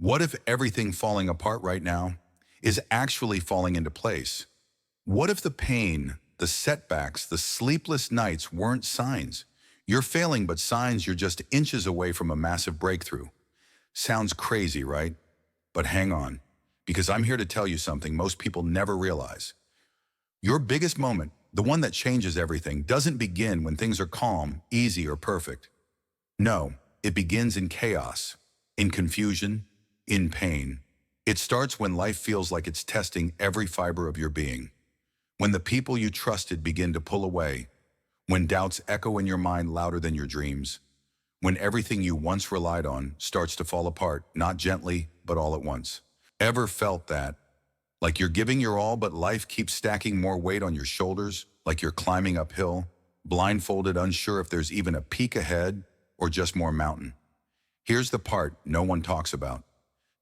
What if everything falling apart right now is actually falling into place? What if the pain, the setbacks, the sleepless nights weren't signs? You're failing, but signs you're just inches away from a massive breakthrough. Sounds crazy, right? But hang on, because I'm here to tell you something most people never realize. Your biggest moment, the one that changes everything, doesn't begin when things are calm, easy, or perfect. No, it begins in chaos, in confusion, in pain. It starts when life feels like it's testing every fiber of your being. When the people you trusted begin to pull away, when doubts echo in your mind louder than your dreams, when everything you once relied on starts to fall apart, not gently, but all at once. Ever felt that? Like you're giving your all, but life keeps stacking more weight on your shoulders, like you're climbing uphill, blindfolded, unsure if there's even a peak ahead or just more mountain. Here's the part no one talks about.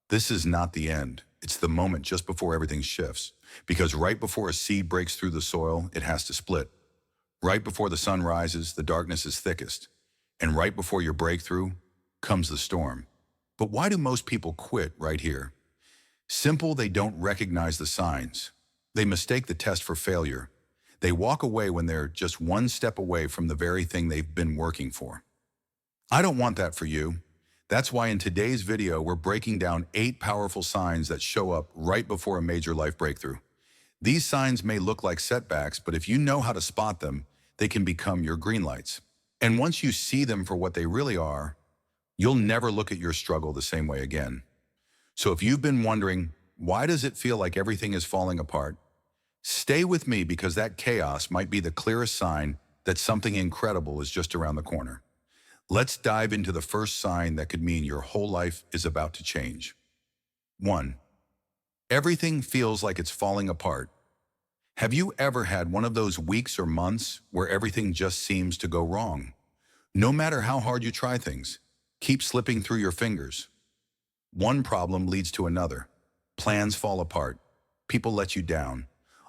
This is not the end. It's the moment just before everything shifts. Because right before a seed breaks through the soil, it has to split. Right before the sun rises, the darkness is thickest. And right before your breakthrough comes the storm. But why do most people quit right here? Simple, they don't recognize the signs. They mistake the test for failure. They walk away when they're just one step away from the very thing they've been working for. I don't want that for you. That's why in today's video, we're breaking down 8 powerful signs that show up right before a major life breakthrough. These signs may look like setbacks, but if you know how to spot them, they can become your green lights. And once you see them for what they really are, you'll never look at your struggle the same way again. So if you've been wondering, why does it feel like everything is falling apart? Stay with me, because that chaos might be the clearest sign that something incredible is just around the corner. Let's dive into the first sign that could mean your whole life is about to change. 1. Everything feels like it's falling apart. Have you ever had one of those weeks or months where everything just seems to go wrong? No matter how hard you try things, keep slipping through your fingers. One problem leads to another. Plans fall apart. People let you down.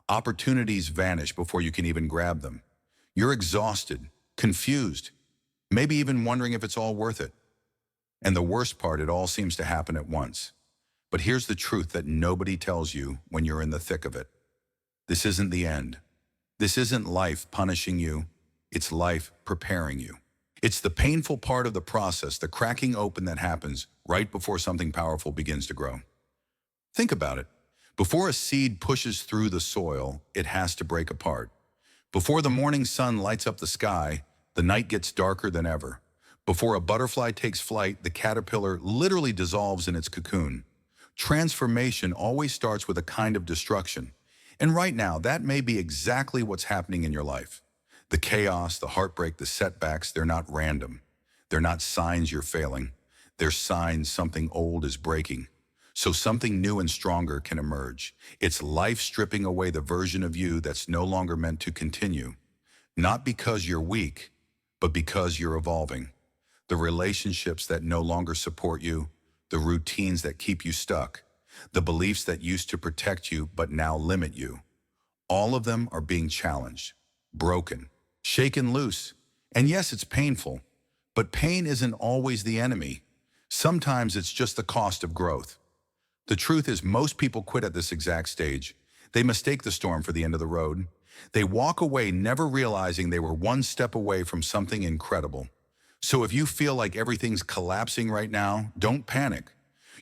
Opportunities vanish before you can even grab them. You're exhausted, confused, maybe even wondering if it's all worth it. And the worst part, it all seems to happen at once. But here's the truth that nobody tells you when you're in the thick of it. This isn't the end. This isn't life punishing you. It's life preparing you. It's the painful part of the process, the cracking open that happens right before something powerful begins to grow. Think about it. Before a seed pushes through the soil, it has to break apart. Before the morning sun lights up the sky, the night gets darker than ever. Before a butterfly takes flight, the caterpillar literally dissolves in its cocoon. Transformation always starts with a kind of destruction. And right now, that may be exactly what's happening in your life. The chaos, the heartbreak, the setbacks, they're not random. They're not signs you're failing. They're signs something old is breaking, so something new and stronger can emerge. It's life stripping away the version of you that's no longer meant to continue. Not because you're weak, but because you're evolving. The relationships that no longer support you, the routines that keep you stuck, the beliefs that used to protect you but now limit you. All of them are being challenged, broken, shaken loose. And yes, it's painful, but pain isn't always the enemy. Sometimes it's just the cost of growth. The truth is, most people quit at this exact stage. They mistake the storm for the end of the road. They walk away never realizing they were one step away from something incredible. So if you feel like everything's collapsing right now, don't panic.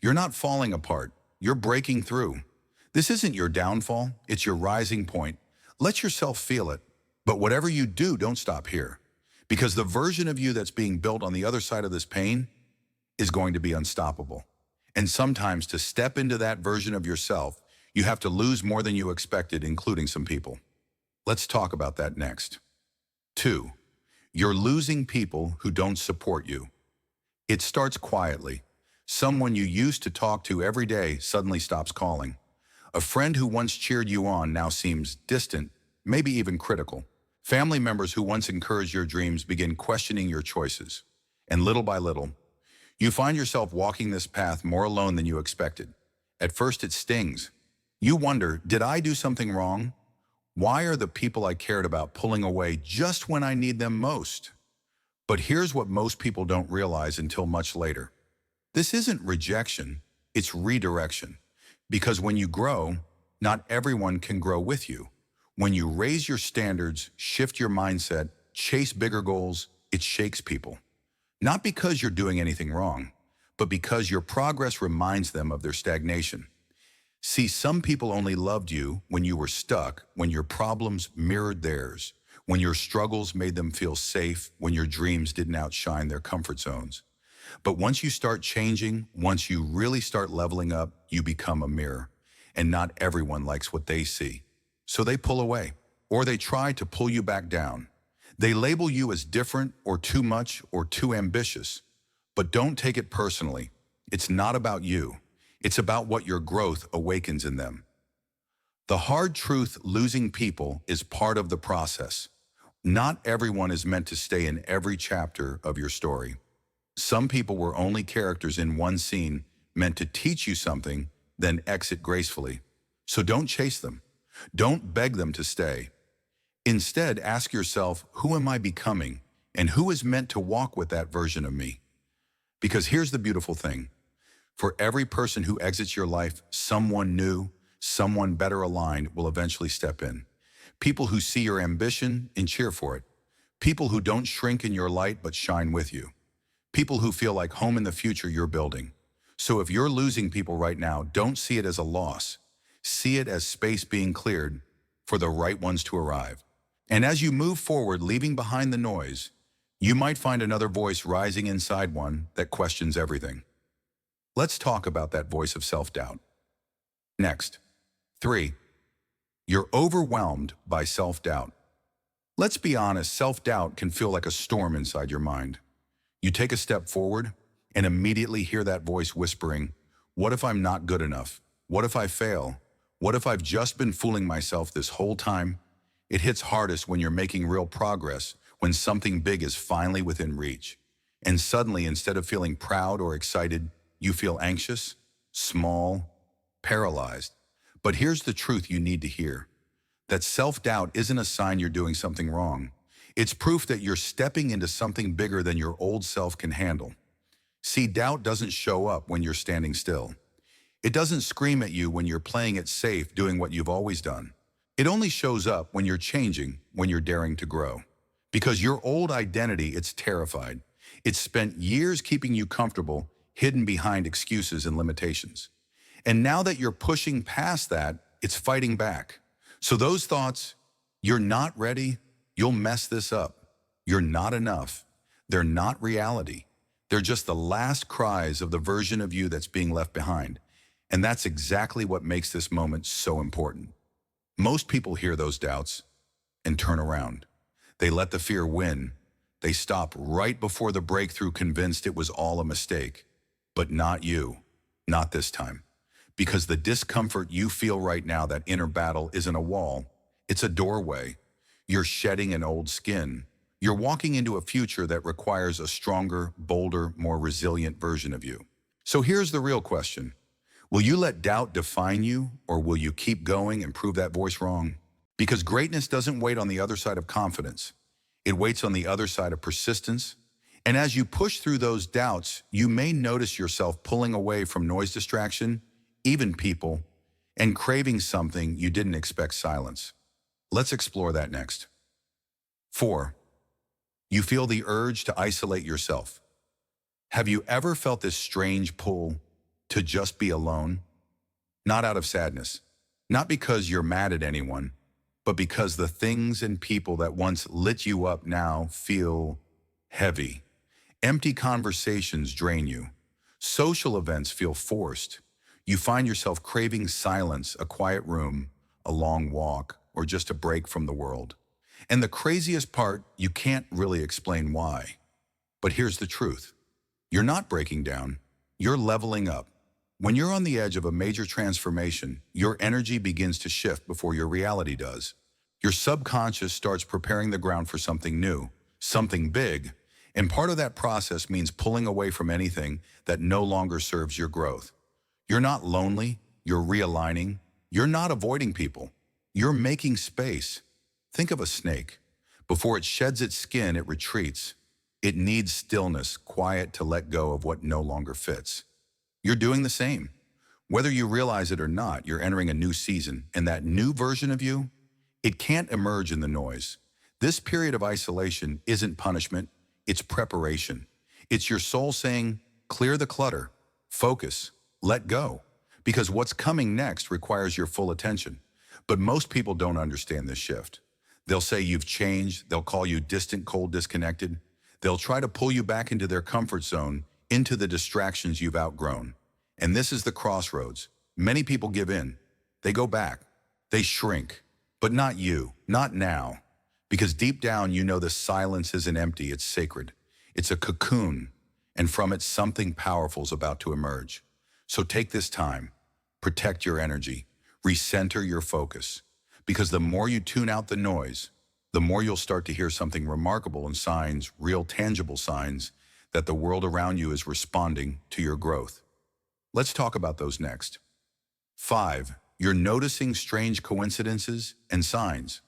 You're not falling apart. You're breaking through. This isn't your downfall. It's your rising point. Let yourself feel it. But whatever you do, don't stop here. Because the version of you that's being built on the other side of this pain is going to be unstoppable. And sometimes to step into that version of yourself, you have to lose more than you expected, including some people. Let's talk about that next. 2. You're losing people who don't support you. It starts quietly. Someone you used to talk to every day suddenly stops calling. A friend who once cheered you on now seems distant, maybe even critical. Family members who once encouraged your dreams begin questioning your choices. And little by little, you find yourself walking this path more alone than you expected. At first it stings. You wonder, did I do something wrong? Why are the people I cared about pulling away just when I need them most? But here's what most people don't realize until much later. This isn't rejection. It's redirection. Because when you grow, not everyone can grow with you. When you raise your standards, shift your mindset, chase bigger goals, it shakes people. Not because you're doing anything wrong, but because your progress reminds them of their stagnation. See, some people only loved you when you were stuck, when your problems mirrored theirs, when your struggles made them feel safe, when your dreams didn't outshine their comfort zones. But once you start changing, once you really start leveling up, you become a mirror. And not everyone likes what they see. So they pull away, or they try to pull you back down. They label you as different or too much or too ambitious. But don't take it personally. It's not about you. It's about what your growth awakens in them. The hard truth, losing people is part of the process. Not everyone is meant to stay in every chapter of your story. Some people were only characters in one scene, meant to teach you something, then exit gracefully. So don't chase them. Don't beg them to stay. Instead, ask yourself, who am I becoming? And who is meant to walk with that version of me? Because here's the beautiful thing. For every person who exits your life, someone new, someone better aligned will eventually step in. People who see your ambition and cheer for it. People who don't shrink in your light but shine with you. People who feel like home in the future you're building. So if you're losing people right now, don't see it as a loss. See it as space being cleared for the right ones to arrive. And as you move forward, leaving behind the noise, you might find another voice rising inside one that questions everything. Let's talk about that voice of self-doubt. Next. 3. You're overwhelmed by self-doubt. Let's be honest, self-doubt can feel like a storm inside your mind. You take a step forward and immediately hear that voice whispering, what if I'm not good enough? What if I fail? What if I've just been fooling myself this whole time? It hits hardest when you're making real progress, when something big is finally within reach. And suddenly, instead of feeling proud or excited, you feel anxious, small, paralyzed. But here's the truth you need to hear. That self-doubt isn't a sign you're doing something wrong. It's proof that you're stepping into something bigger than your old self can handle. See, doubt doesn't show up when you're standing still. It doesn't scream at you when you're playing it safe, doing what you've always done. It only shows up when you're changing, when you're daring to grow. Because your old identity, it's terrified. It's spent years keeping you comfortable, hidden behind excuses and limitations. And now that you're pushing past that, it's fighting back. So those thoughts, you're not ready, you'll mess this up, you're not enough, they're not reality. They're just the last cries of the version of you that's being left behind. And that's exactly what makes this moment so important. Most people hear those doubts and turn around. They let the fear win. They stop right before the breakthrough, convinced it was all a mistake. But not you, not this time. Because the discomfort you feel right now, that inner battle, isn't a wall, it's a doorway. You're shedding an old skin. You're walking into a future that requires a stronger, bolder, more resilient version of you. So here's the real question. Will you let doubt define you, or will you keep going and prove that voice wrong? Because greatness doesn't wait on the other side of confidence. It waits on the other side of persistence. And as you push through those doubts, you may notice yourself pulling away from noise, distraction, even people, and craving something you didn't expect: silence. Let's explore that next. 4. You feel the urge to isolate yourself. Have you ever felt this strange pull to just be alone? Not out of sadness, not because you're mad at anyone, but because the things and people that once lit you up now feel heavy. Empty conversations drain you. Social events feel forced. You find yourself craving silence, a quiet room, a long walk, or just a break from the world. And the craziest part, you can't really explain why. But here's the truth. You're not breaking down. You're leveling up. When you're on the edge of a major transformation, your energy begins to shift before your reality does. Your subconscious starts preparing the ground for something new, something big. And part of that process means pulling away from anything that no longer serves your growth. You're not lonely. You're realigning. You're not avoiding people. You're making space. Think of a snake. Before it sheds its skin, it retreats. It needs stillness, quiet, to let go of what no longer fits. You're doing the same. Whether you realize it or not, you're entering a new season, and that new version of you, it can't emerge in the noise. This period of isolation isn't punishment, it's preparation. It's your soul saying, clear the clutter, focus, let go, because what's coming next requires your full attention. But most people don't understand this shift. They'll say you've changed, they'll call you distant, cold, disconnected. They'll try to pull you back into their comfort zone, into the distractions you've outgrown. And this is the crossroads. Many people give in. They go back. They shrink. But not you. Not now. Because deep down, you know the silence isn't empty, it's sacred. It's a cocoon. And from it, something powerful is about to emerge. So take this time. Protect your energy. Recenter your focus. Because the more you tune out the noise, the more you'll start to hear something remarkable and signs, real tangible signs, that the world around you is responding to your growth. Let's talk about those next. 5. You're noticing strange coincidences and signs.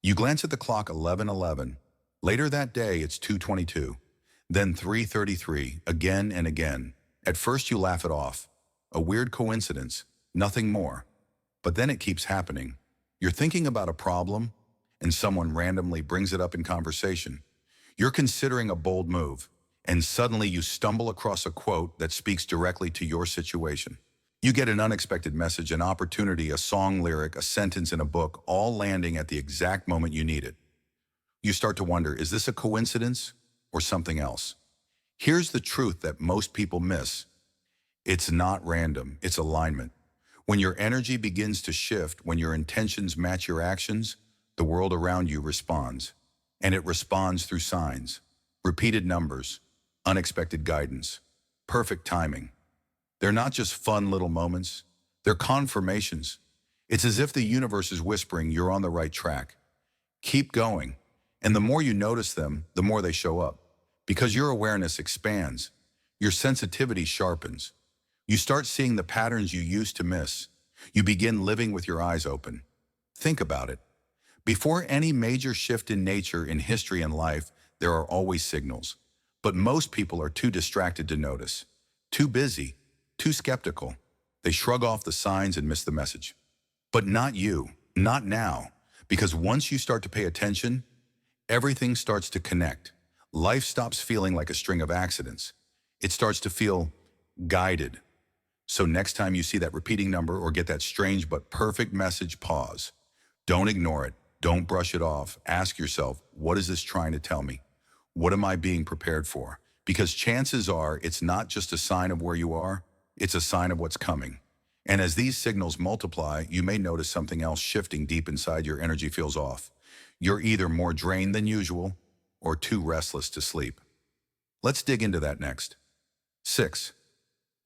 You glance at the clock 11:11. Later that day, it's 2:22. Then 3:33, again and again. At first you laugh it off. A weird coincidence, nothing more. But then it keeps happening. You're thinking about a problem, and someone randomly brings it up in conversation. You're considering a bold move, and suddenly you stumble across a quote that speaks directly to your situation. You get an unexpected message, an opportunity, a song lyric, a sentence in a book, all landing at the exact moment you need it. You start to wonder, is this a coincidence or something else? Here's the truth that most people miss. It's not random, it's alignment. When your energy begins to shift, when your intentions match your actions, the world around you responds. And it responds through signs, repeated numbers, unexpected guidance, perfect timing. They're not just fun little moments, they're confirmations. It's as if the universe is whispering, you're on the right track. Keep going. And the more you notice them, the more they show up. Because your awareness expands, your sensitivity sharpens. You start seeing the patterns you used to miss. You begin living with your eyes open. Think about it. Before any major shift in nature, in history, and life, there are always signals. But most people are too distracted to notice, too busy, too skeptical. They shrug off the signs and miss the message. But not you, not now. Because once you start to pay attention, everything starts to connect. Life stops feeling like a string of accidents. It starts to feel guided. So next time you see that repeating number or get that strange but perfect message, pause. Don't ignore it. Don't brush it off. Ask yourself, what is this trying to tell me? What am I being prepared for? Because chances are it's not just a sign of where you are, it's a sign of what's coming. And as these signals multiply, you may notice something else shifting deep inside. Your energy feels off. You're either more drained than usual or too restless to sleep. Let's dig into that next. 6.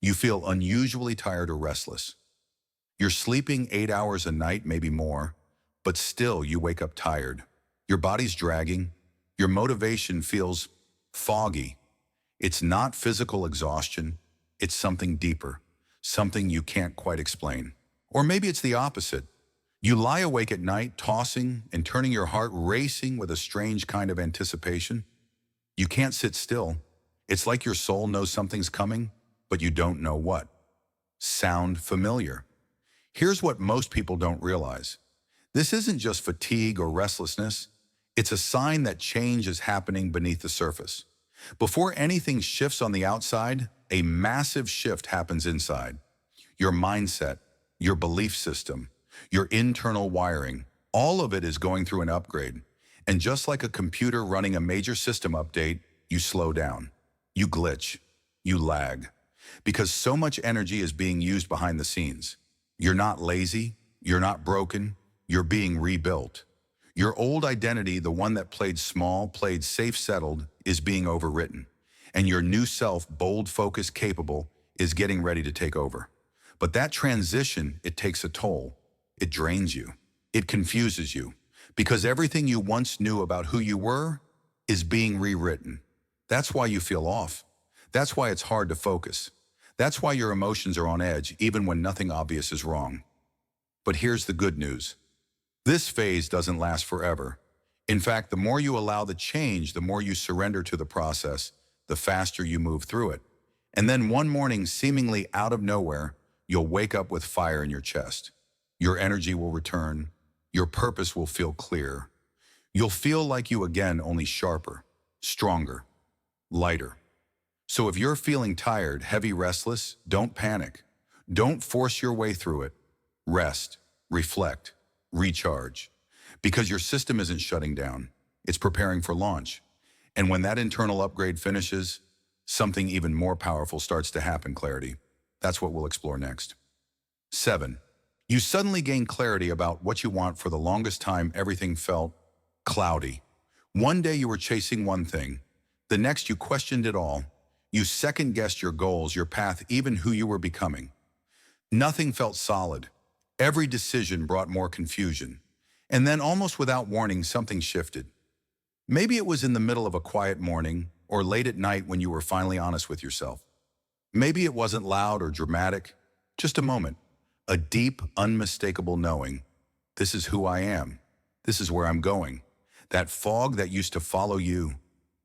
You feel unusually tired or restless. You're sleeping 8 hours a night, maybe more, but still you wake up tired. Your body's dragging. Your motivation feels foggy. It's not physical exhaustion. It's something deeper, something you can't quite explain. Or maybe it's the opposite. You lie awake at night, tossing and turning, your heart racing with a strange kind of anticipation. You can't sit still. It's like your soul knows something's coming, but you don't know what. Sound familiar? Here's what most people don't realize. This isn't just fatigue or restlessness. It's a sign that change is happening beneath the surface. Before anything shifts on the outside, a massive shift happens inside. Your mindset, your belief system, your internal wiring, all of it is going through an upgrade. And just like a computer running a major system update, you slow down, you glitch, you lag. Because so much energy is being used behind the scenes. You're not lazy, you're not broken, you're being rebuilt. Your old identity, the one that played small, played safe, settled, is being overwritten. And your new self, bold, focused, capable, is getting ready to take over. But that transition, it takes a toll. It drains you. It confuses you. Because everything you once knew about who you were is being rewritten. That's why you feel off. That's why it's hard to focus. That's why your emotions are on edge, even when nothing obvious is wrong. But here's the good news. This phase doesn't last forever. In fact, the more you allow the change, the more you surrender to the process, the faster you move through it. And then one morning, seemingly out of nowhere, you'll wake up with fire in your chest. Your energy will return. Your purpose will feel clear. You'll feel like you again, only sharper, stronger, lighter. So if you're feeling tired, heavy, restless, don't panic. Don't force your way through it. Rest, reflect, recharge. Because your system isn't shutting down. It's preparing for launch. And when that internal upgrade finishes, something even more powerful starts to happen, clarity. That's what we'll explore next. 7. You suddenly gain clarity about what you want. For the longest time, everything felt cloudy. One day you were chasing one thing. The next you questioned it all. You second-guessed your goals, your path, even who you were becoming. Nothing felt solid. Every decision brought more confusion. And then, almost without warning, something shifted. Maybe it was in the middle of a quiet morning or late at night when you were finally honest with yourself. Maybe it wasn't loud or dramatic, just a moment, a deep, unmistakable knowing. This is who I am. This is where I'm going. That fog that used to follow you,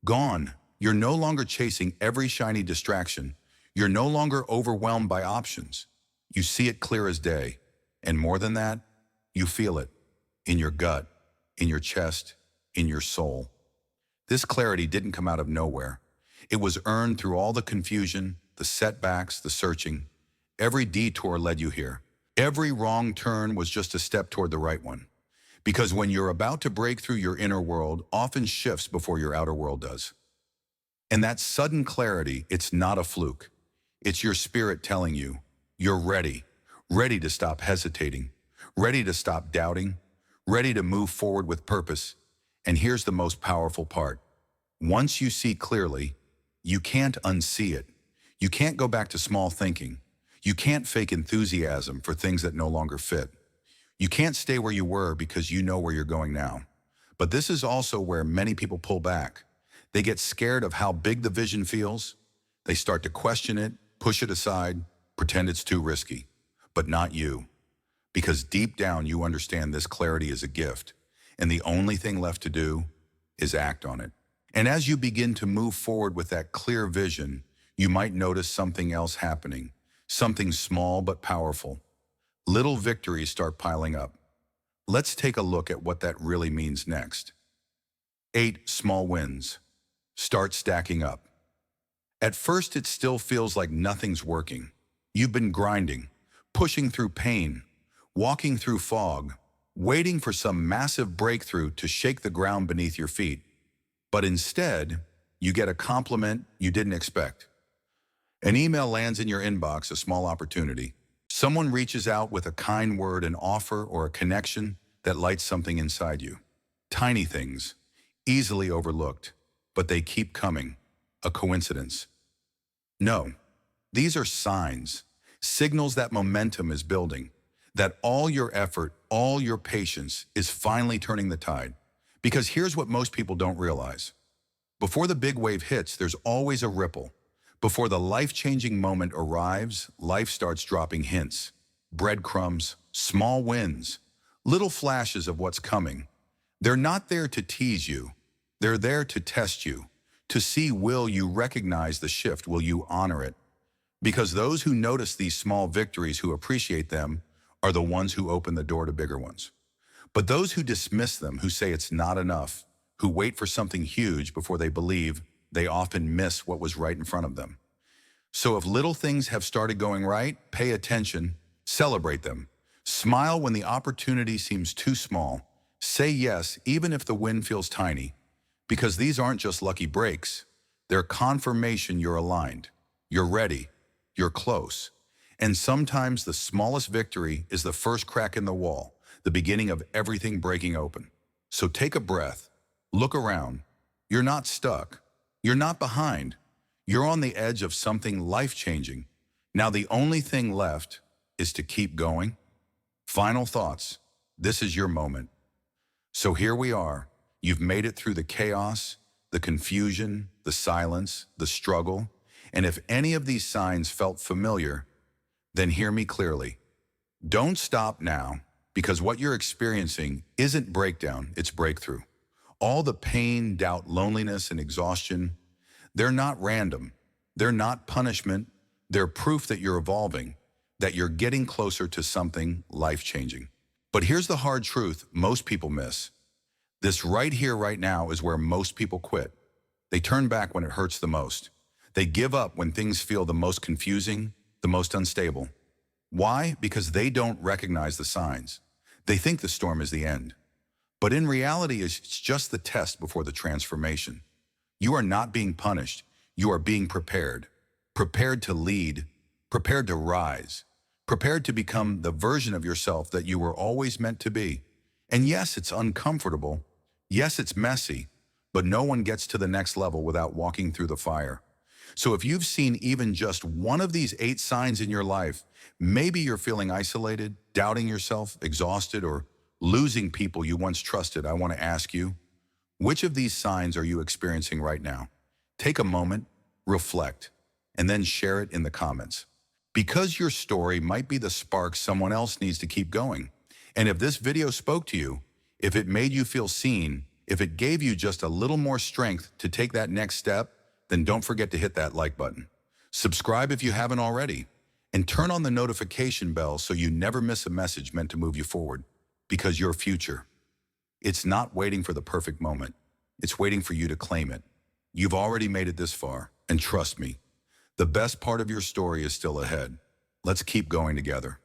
gone. You're no longer chasing every shiny distraction. You're no longer overwhelmed by options. You see it clear as day. And more than that, you feel it in your gut, in your chest, in your soul. This clarity didn't come out of nowhere. It was earned through all the confusion, the setbacks, the searching. Every detour led you here. Every wrong turn was just a step toward the right one. Because when you're about to break through, your inner world often shifts before your outer world does. And that sudden clarity, it's not a fluke. It's your spirit telling you, you're ready. Ready to stop hesitating. Ready to stop doubting. Ready to move forward with purpose. And here's the most powerful part. Once you see clearly, you can't unsee it. You can't go back to small thinking. You can't fake enthusiasm for things that no longer fit. You can't stay where you were because you know where you're going now. But this is also where many people pull back. They get scared of how big the vision feels. They start to question it, push it aside, pretend it's too risky. But not you. Because deep down you understand this clarity is a gift. And the only thing left to do is act on it. And as you begin to move forward with that clear vision, you might notice something else happening. Something small but powerful. Little victories start piling up. Let's take a look at what that really means next. 8 small wins. Start stacking up. At first, it still feels like nothing's working. You've been grinding, pushing through pain, walking through fog, waiting for some massive breakthrough to shake the ground beneath your feet. But instead, you get a compliment you didn't expect. An email lands in your inbox, a small opportunity. Someone reaches out with a kind word, an offer, or a connection that lights something inside you. Tiny things, easily overlooked, but they keep coming. A coincidence? No. These are signs, signals that momentum is building, that all your effort, all your patience is finally turning the tide. Because here's what most people don't realize. Before the big wave hits, there's always a ripple. Before the life-changing moment arrives, life starts dropping hints, breadcrumbs, small wins, little flashes of what's coming. They're not there to tease you. They're there to test you, to see, will you recognize the shift, will you honor it? Because those who notice these small victories, who appreciate them, are the ones who open the door to bigger ones. But those who dismiss them, who say it's not enough, who wait for something huge before they believe, they often miss what was right in front of them. So if little things have started going right, pay attention, celebrate them. Smile when the opportunity seems too small. Say yes, even if the win feels tiny. Because these aren't just lucky breaks. They're confirmation you're aligned. You're ready. You're close. And sometimes the smallest victory is the first crack in the wall, the beginning of everything breaking open. So take a breath. Look around. You're not stuck. You're not behind. You're on the edge of something life-changing. Now the only thing left is to keep going. Final thoughts. This is your moment. So here we are. You've made it through the chaos, the confusion, the silence, the struggle. And if any of these signs felt familiar, then hear me clearly. Don't stop now, because what you're experiencing isn't breakdown, it's breakthrough. All the pain, doubt, loneliness, and exhaustion, they're not random. They're not punishment. They're proof that you're evolving. that you're getting closer to something life-changing. But here's the hard truth most people miss. This right here, right now is where most people quit. They turn back when it hurts the most. They give up when things feel the most confusing, the most unstable. Why? Because they don't recognize the signs. They think the storm is the end. But in reality, it's just the test before the transformation. You are not being punished. You are being prepared. Prepared to lead, prepared to rise, prepared to become the version of yourself that you were always meant to be. And yes, it's uncomfortable. Yes, it's messy, but no one gets to the next level without walking through the fire. So if you've seen even just one of these 8 signs in your life, maybe you're feeling isolated, doubting yourself, exhausted, or losing people you once trusted. I want to ask you, which of these signs are you experiencing right now? Take a moment, reflect, and then share it in the comments. Because your story might be the spark someone else needs to keep going. And if this video spoke to you, if it made you feel seen, if it gave you just a little more strength to take that next step, then don't forget to hit that like button. Subscribe if you haven't already, and turn on the notification bell so you never miss a message meant to move you forward. Because your future, it's not waiting for the perfect moment. It's waiting for you to claim it. You've already made it this far, and trust me, the best part of your story is still ahead. Let's keep going together.